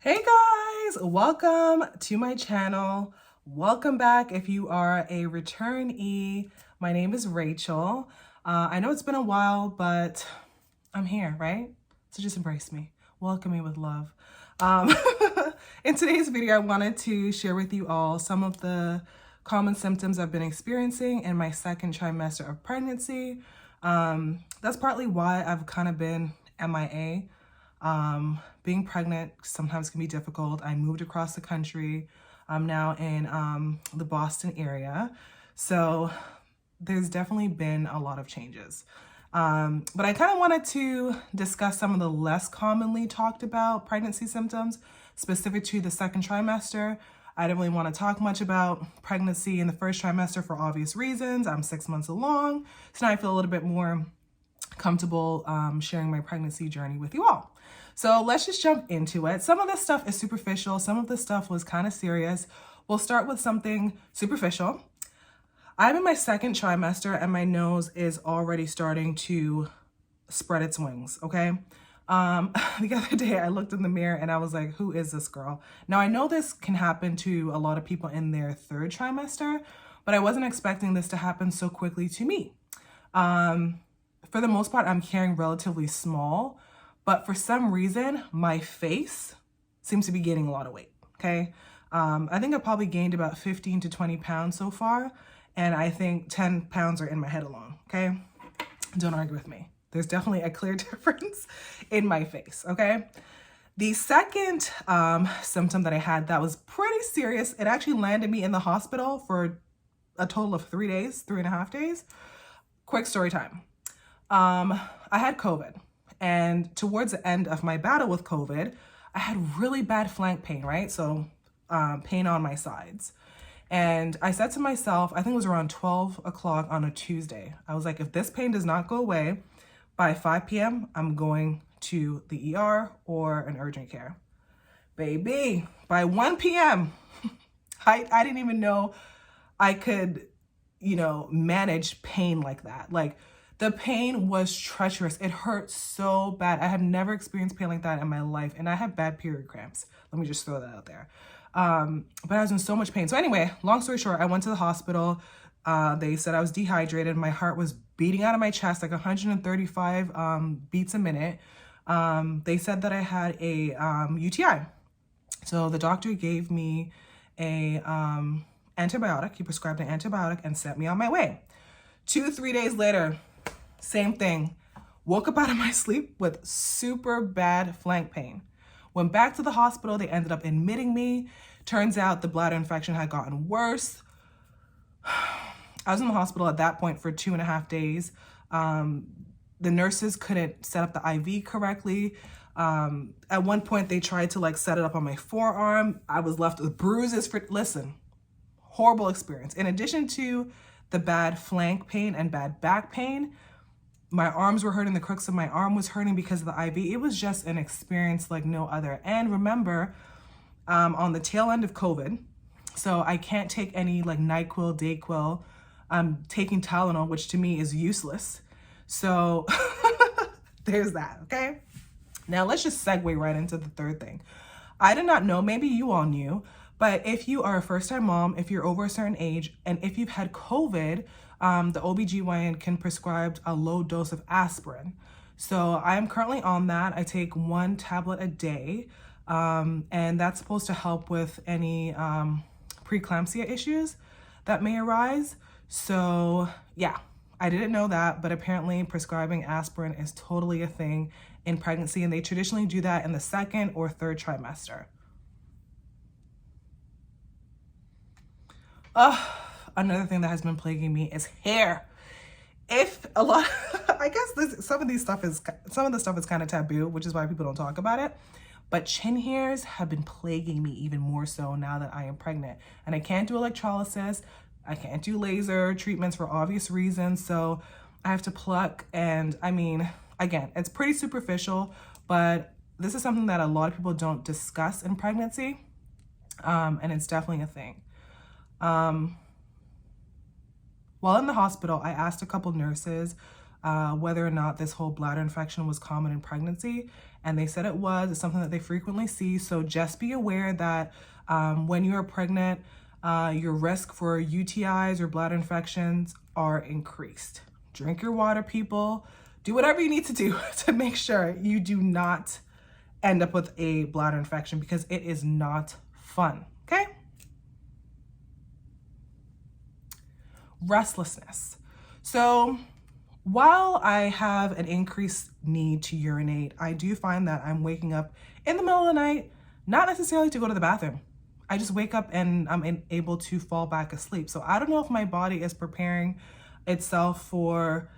Hey guys, welcome to my channel. Welcome back if you are a returnee. My name is Rachel. I know it's been a while, but I'm here, right? So just embrace me. Welcome me with love. Um, in today's video, I wanted to share with you all some of the common symptoms I've been experiencing in my second trimester of pregnancy. That's partly why I've kind of been MIA. Being pregnant sometimes can be difficult. I moved across the country. I'm now in the Boston area. So there's definitely been a lot of changes. But I kind of wanted to discuss some of the less commonly talked about pregnancy symptoms specific to the second trimester. I didn't really want to talk much about pregnancy in the first trimester for obvious reasons. I'm 6 months along, so now I feel a little bit more comfortable sharing my pregnancy journey with you all. So let's just jump into it. Some of this stuff is superficial. Some of this stuff was kind of serious. We'll start with something superficial. I'm in my second trimester and my nose is already starting to spread its wings, okay? The other day I looked in the mirror and I was like, who is this girl? Now I know this can happen to a lot of people in their third trimester, but I wasn't expecting this to happen so quickly to me. For the most part, I'm carrying relatively small, but for some reason, my face seems to be gaining a lot of weight, okay? I think I probably gained about 15 to 20 pounds so far, and I think 10 pounds are in my head alone, okay? Don't argue with me. There's definitely a clear difference in my face, okay? The second symptom that I had that was pretty serious, it actually landed me in the hospital for a total of 3 days, 3.5 days. Quick story time. I had COVID, and towards the end of my battle with COVID, I had really bad flank pain, right? So pain on my sides. And I said to myself, I think it was around 12 o'clock on a Tuesday, I was like, if this pain does not go away by 5 p.m., I'm going to the ER or an urgent care. Baby, by 1 p.m., I didn't even know I could, manage pain like that. Like, the pain was treacherous. It hurt so bad. I have never experienced pain like that in my life. And I have bad period cramps. Let me just throw that out there. But I was in so much pain. So anyway, long story short, I went to the hospital. They said I was dehydrated. My heart was beating out of my chest, like 135 beats a minute. They said that I had a UTI. So the doctor gave me a antibiotic. He prescribed an antibiotic and sent me on my way. 2-3 days later, same thing. Woke up out of my sleep with super bad flank pain. Went back to the hospital. They ended up admitting me. Turns out the bladder infection had gotten worse. I was in the hospital at that point for 2.5 days. The nurses couldn't set up the IV correctly. At one point, they tried to set it up on my forearm. I was left with bruises listen, horrible experience. In addition to the bad flank pain and bad back pain, my arms were hurting, the crooks of my arm was hurting because of the IV. It was just an experience like no other. And remember, on the tail end of COVID, so I can't take any NyQuil, DayQuil. I'm taking Tylenol, which to me is useless. So there's that, okay? Now let's just segue right into the third thing. I did not know, maybe you all knew, but if you are a first-time mom, if you're over a certain age, and if you've had COVID, the OBGYN can prescribe a low dose of aspirin. So I am currently on that. I take 1 tablet a day, and that's supposed to help with any preeclampsia issues that may arise. So yeah, I didn't know that, but apparently prescribing aspirin is totally a thing in pregnancy, and they traditionally do that in the second or third trimester. Another thing that has been plaguing me is hair. I guess some of the stuff is kind of taboo, which is why people don't talk about it. But chin hairs have been plaguing me even more so now that I am pregnant. And I can't do electrolysis. I can't do laser treatments for obvious reasons. So I have to pluck. And I mean, again, it's pretty superficial, but this is something that a lot of people don't discuss in pregnancy. And it's definitely a thing. While in the hospital, I asked a couple nurses whether or not this whole bladder infection was common in pregnancy. And they said it was. It's something that they frequently see. So just be aware that when you are pregnant, your risk for UTIs or bladder infections are increased. Drink your water, people. Do whatever you need to do to make sure you do not end up with a bladder infection, because it is not fun, okay? Restlessness. So while I have an increased need to urinate, I do find that I'm waking up in the middle of the night, not necessarily to go to the bathroom. I just wake up and I'm able to fall back asleep. So I don't know if my body is preparing itself for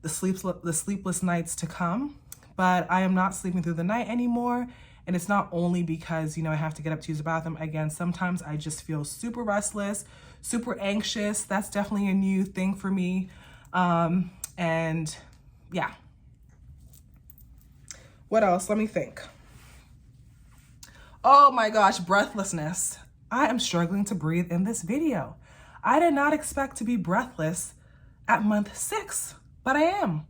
the sleepless nights to come, but I am not sleeping through the night anymore. And it's not only because, you know, I have to get up to use the bathroom. Again, sometimes I just feel super restless, super anxious. That's definitely a new thing for me. And yeah. What else? Let me think. Oh my gosh, breathlessness. I am struggling to breathe in this video. I did not expect to be breathless at month 6, but I am.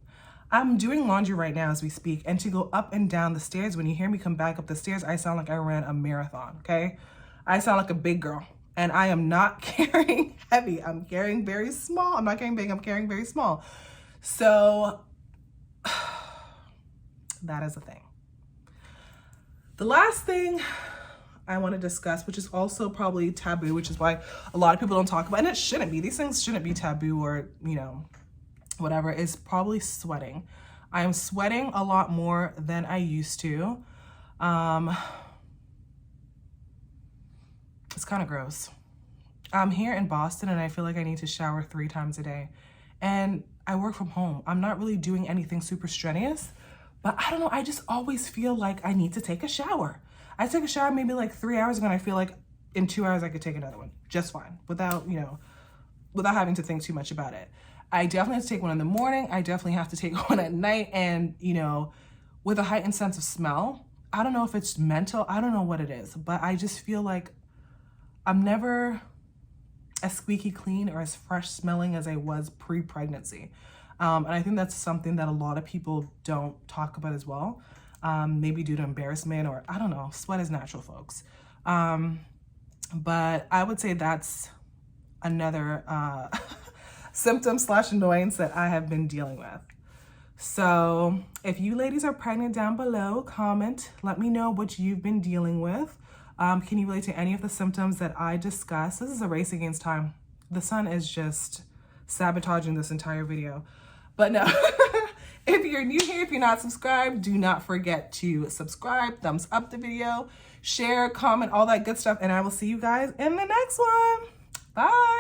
I'm doing laundry right now as we speak, and to go up and down the stairs, when you hear me come back up the stairs, I sound like I ran a marathon, okay? I sound like a big girl, and I am not carrying heavy. I'm carrying very small. I'm not carrying big, I'm carrying very small. So that is a thing. The last thing I want to discuss, which is also probably taboo, which is why a lot of people don't talk about, and it shouldn't be. These things shouldn't be taboo or, you know, whatever, is probably sweating. I am sweating a lot more than I used to. It's kind of gross. I'm here in Boston and I feel like I need to shower 3 times a day. And I work from home. I'm not really doing anything super strenuous, but I don't know, I just always feel like I need to take a shower. I took a shower maybe like 3 hours ago and I feel like in 2 hours I could take another one just fine without, you know, without having to think too much about it. I definitely have to take one in the morning. I definitely have to take one at night. And, you know, with a heightened sense of smell, I don't know if it's mental. I don't know what it is, but I just feel like I'm never as squeaky clean or as fresh smelling as I was pre-pregnancy. And I think that's something that a lot of people don't talk about as well. Maybe due to embarrassment or I don't know, sweat is natural, folks. But I would say that's another symptom / annoyance that I have been dealing with. So if you ladies are pregnant, down below, comment, let me know what you've been dealing with. Can you relate to any of the symptoms that I discussed? This is a race against time. The sun is just sabotaging this entire video. But no, if you're new here, if you're not subscribed, do not forget to subscribe, thumbs up the video, share, comment, all that good stuff. And I will see you guys in the next one. Bye.